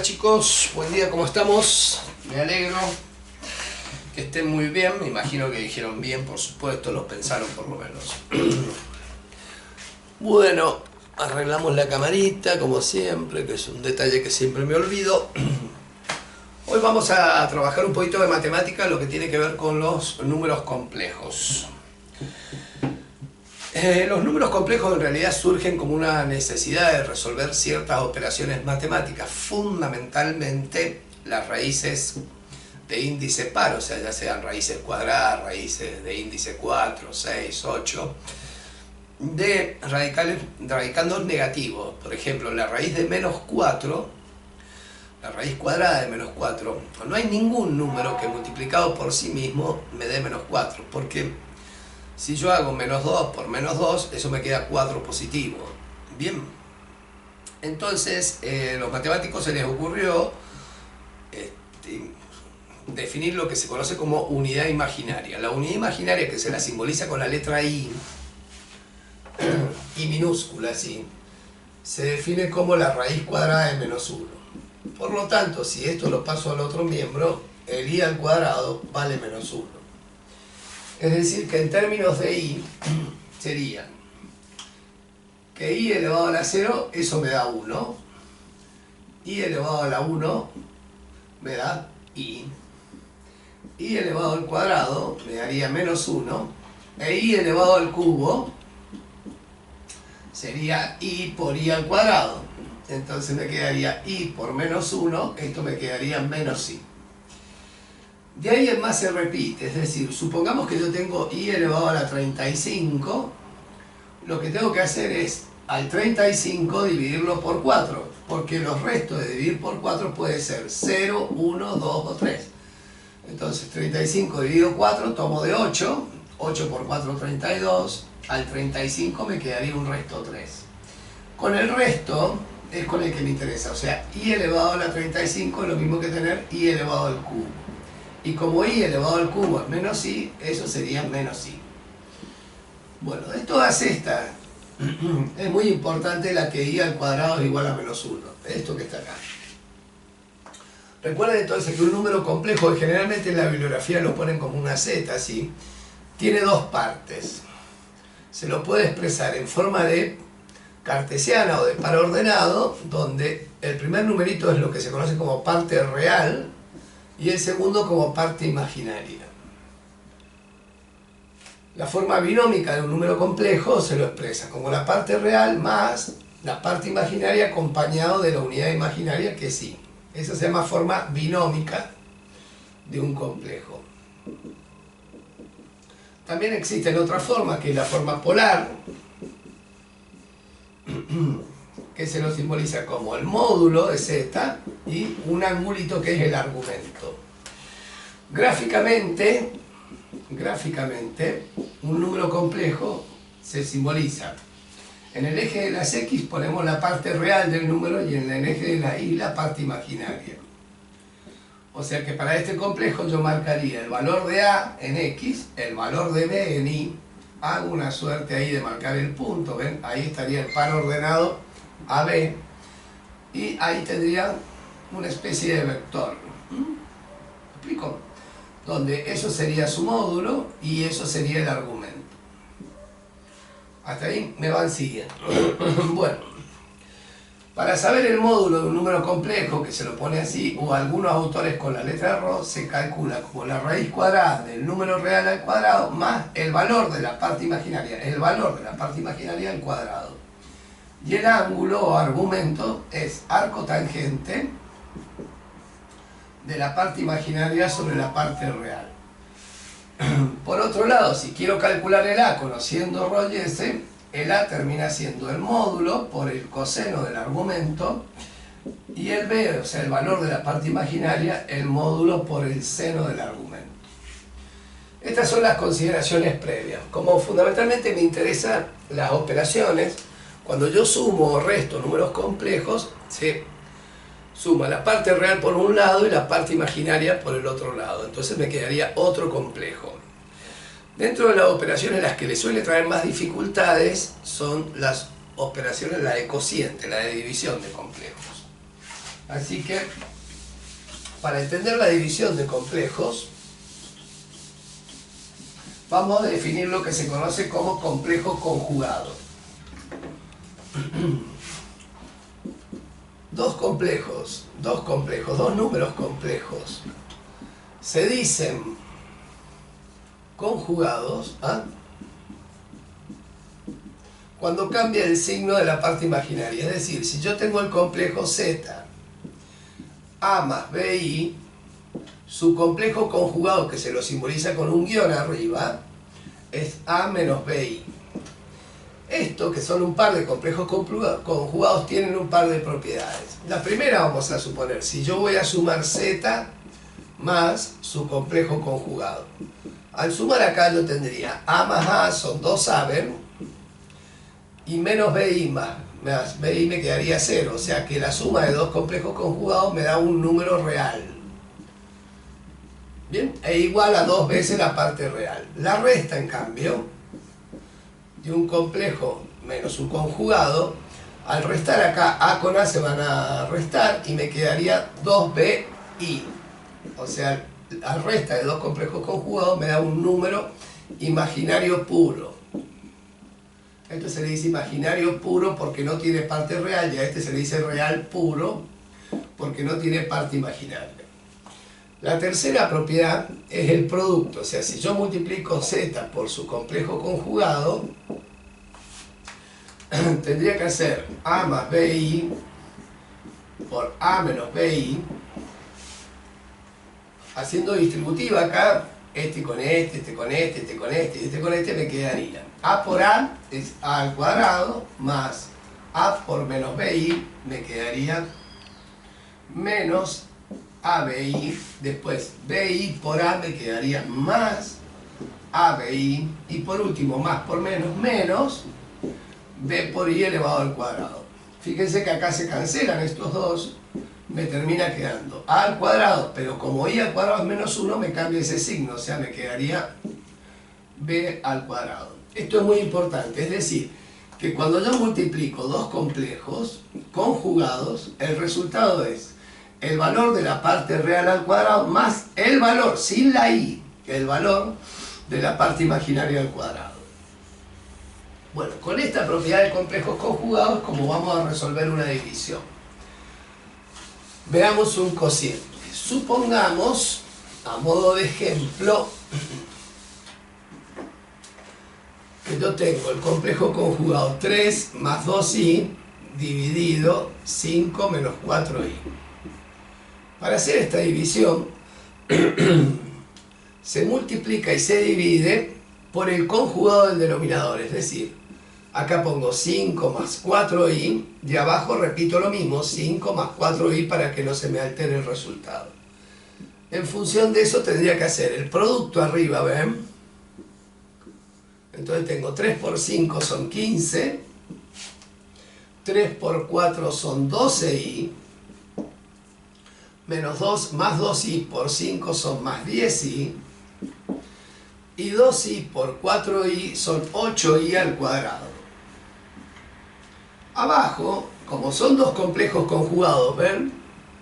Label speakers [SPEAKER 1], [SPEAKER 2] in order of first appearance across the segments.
[SPEAKER 1] chicos, buen día, ¿cómo estamos? Me alegro que estén muy bien, me imagino que dijeron bien, por supuesto, lo pensaron por lo menos. Bueno, arreglamos la camarita como siempre, que es un detalle que siempre me olvido. Hoy vamos a trabajar un poquito de matemática, lo que tiene que ver con los números complejos. Los números complejos en realidad surgen como una necesidad de resolver ciertas operaciones matemáticas, fundamentalmente las raíces de índice par, o sea, ya sean raíces cuadradas, raíces de índice 4, 6, 8, de radicandos negativos. Por ejemplo, la raíz de menos 4, la raíz cuadrada de menos 4, no hay ningún número que multiplicado por sí mismo me dé menos 4, porque si yo hago menos 2 por menos 2, eso me queda 4 positivo. Bien. Entonces, los matemáticos se les ocurrió definir lo que se conoce como unidad imaginaria. La unidad imaginaria, que se la simboliza con la letra I minúscula, ¿sí?, se define como la raíz cuadrada de menos 1. Por lo tanto, si esto lo paso al otro miembro, el I al cuadrado vale menos 1. Es decir, que en términos de I sería que I elevado a la 0, eso me da 1. I elevado a la 1 me da I. I elevado al cuadrado me daría menos 1. E I elevado al cubo sería I por I al cuadrado. Entonces me quedaría I por menos 1, esto me quedaría menos I. De ahí en más se repite, es decir, supongamos que yo tengo I elevado a la 35, lo que tengo que hacer es al 35 dividirlo por 4, porque los restos de dividir por 4 puede ser 0, 1, 2 o 3. Entonces 35 dividido 4 tomo de 8, 8 por 4 32, al 35 me quedaría un resto 3. Con el resto es con el que me interesa, o sea, I elevado a la 35 es lo mismo que tener I elevado al cubo. Y como I elevado al cubo es menos I, eso sería menos I. Bueno, de todas estas, es muy importante la que I al cuadrado es igual a menos 1. Esto que está acá. Recuerden entonces que un número complejo, que generalmente en la bibliografía lo ponen como una Z, ¿sí?, tiene dos partes. Se lo puede expresar en forma de cartesiana o de par ordenado, donde el primer numerito es lo que se conoce como parte real, y el segundo como parte imaginaria. La forma binómica de un número complejo se lo expresa como la parte real más la parte imaginaria acompañado de la unidad imaginaria, que es I. Esa se llama forma binómica de un complejo. También existe otra forma, que es la forma polar, que se lo simboliza como el módulo de Z y un angulito que es el argumento. Gráficamente, un número complejo se simboliza: en el eje de las X ponemos la parte real del número y en el eje de la Y la parte imaginaria. O sea que para este complejo yo marcaría el valor de A en X, el valor de B en Y. Hago una suerte ahí de marcar el punto, ¿ven? Ahí estaría el par ordenado AB, y ahí tendría una especie de vector. ¿Me explico? Donde eso sería su módulo y eso sería el argumento. Hasta ahí me van siguiendo. Bueno, para saber el módulo de un número complejo, que se lo pone así, o algunos autores con la letra RO, se calcula como la raíz cuadrada del número real al cuadrado más el valor de la parte imaginaria, al cuadrado. Y el ángulo o argumento es arco tangente de la parte imaginaria sobre la parte real. Por otro lado, si quiero calcular el A conociendo ρ y S, el A termina siendo el módulo por el coseno del argumento, y el B, o sea, el valor de la parte imaginaria, el módulo por el seno del argumento. Estas son las consideraciones previas. Como fundamentalmente me interesan las operaciones, cuando yo sumo o resto números complejos, se suma la parte real por un lado y la parte imaginaria por el otro lado. Entonces me quedaría otro complejo. Dentro de las operaciones, las que le suele traer más dificultades son las operaciones, la de cociente, la de división de complejos. Así que, para entender la división de complejos, vamos a definir lo que se conoce como complejo conjugado. Dos números complejos, se dicen conjugados cuando cambia el signo de la parte imaginaria. Es decir, si yo tengo el complejo Z, A más BI, su complejo conjugado, que se lo simboliza con un guión arriba, es A menos BI. Esto, que son un par de complejos conjugados, tienen un par de propiedades. La primera vamos a suponer, si yo voy a sumar Z más su complejo conjugado. Al sumar acá yo tendría A más A son 2A, ¿ven? Y menos BI más BI me quedaría 0. O sea que la suma de dos complejos conjugados me da un número real. Bien, e igual a 2 veces la parte real. La resta, en cambio, de un complejo menos un conjugado, al restar acá A con A se van a restar y me quedaría 2BI. O sea, la resta de dos complejos conjugados me da un número imaginario puro. Esto se le dice imaginario puro porque no tiene parte real, y a este se le dice real puro porque no tiene parte imaginaria. La tercera propiedad es el producto, o sea, si yo multiplico Z por su complejo conjugado, tendría que hacer A más BI por A menos BI, haciendo distributiva acá, este con este, este con este, este con este y este con este, me quedaría A por A es A al cuadrado más A por menos BI, me quedaría menos ABI, después BI por A me quedaría más ABI, y por último más por menos B por I elevado al cuadrado. Fíjense que acá se cancelan estos dos, me termina quedando A al cuadrado, pero como I al cuadrado es menos 1, me cambia ese signo, o sea, me quedaría B al cuadrado. Esto es muy importante, es decir, que cuando yo multiplico dos complejos conjugados, el resultado es el valor de la parte real al cuadrado más el valor, sin la I, el valor de la parte imaginaria al cuadrado. Bueno, con esta propiedad de complejos conjugados, como vamos a resolver una división. Veamos un cociente. Supongamos, a modo de ejemplo, que yo tengo el complejo conjugado 3 más 2i dividido 5 menos 4i. Para hacer esta división, se multiplica y se divide por el conjugado del denominador, es decir, acá pongo 5 más 4i, y abajo repito lo mismo, 5 más 4i, para que no se me altere el resultado. En función de eso tendría que hacer el producto arriba, ¿ven? Entonces tengo 3 por 5 son 15, 3 por 4 son 12i, menos 2 más 2i por 5 son más 10i, y 2i por 4i son 8i al cuadrado. Abajo, como son dos complejos conjugados, ¿ven?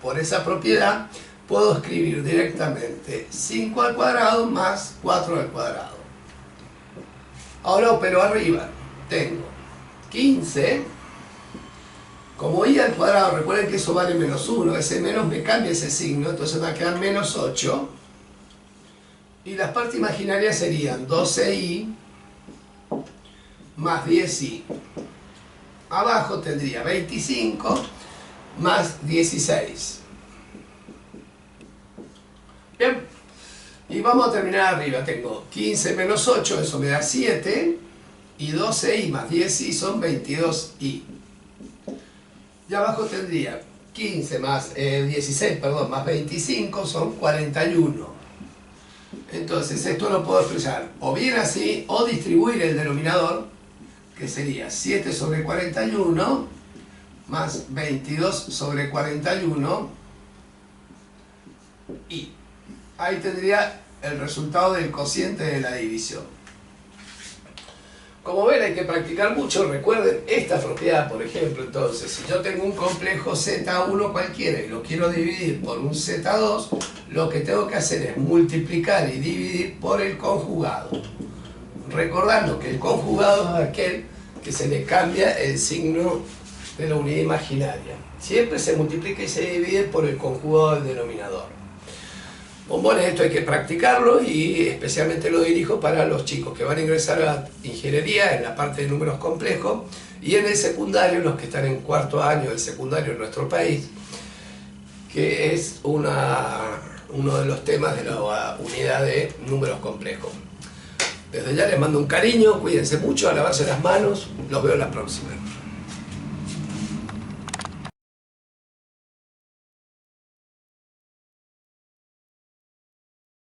[SPEAKER 1] Por esa propiedad, puedo escribir directamente 5 al cuadrado más 4 al cuadrado. Ahora, pero arriba tengo 15, como i al cuadrado, recuerden que eso vale menos 1, ese menos me cambia ese signo, entonces me va a quedar menos 8. Y las partes imaginarias serían 12i más 10i. Abajo tendría 25 más 16. Bien. Y vamos a terminar arriba. Tengo 15 menos 8, eso me da 7. Y 12i más 10i son 22i. Y abajo tendría 15 más 16, perdón, más 25 son 41. Entonces esto lo puedo expresar o bien así, o distribuir el denominador, que sería 7 sobre 41 más 22 sobre 41, y ahí tendría el resultado del cociente de la división. Como ven, hay que practicar mucho. Recuerden esta propiedad, por ejemplo. Entonces, si yo tengo un complejo Z1 cualquiera y lo quiero dividir por un Z2, lo que tengo que hacer es multiplicar y dividir por el conjugado. Recordando que el conjugado es aquel que se le cambia el signo de la unidad imaginaria. Siempre se multiplica y se divide por el conjugado del denominador. Bombones, esto hay que practicarlo y especialmente lo dirijo para los chicos que van a ingresar a ingeniería en la parte de números complejos y en el secundario, los que están en cuarto año del secundario en nuestro país, que es uno de los temas de la unidad de números complejos. Desde ya les mando un cariño, cuídense mucho, a lavarse las manos, los veo en la próxima.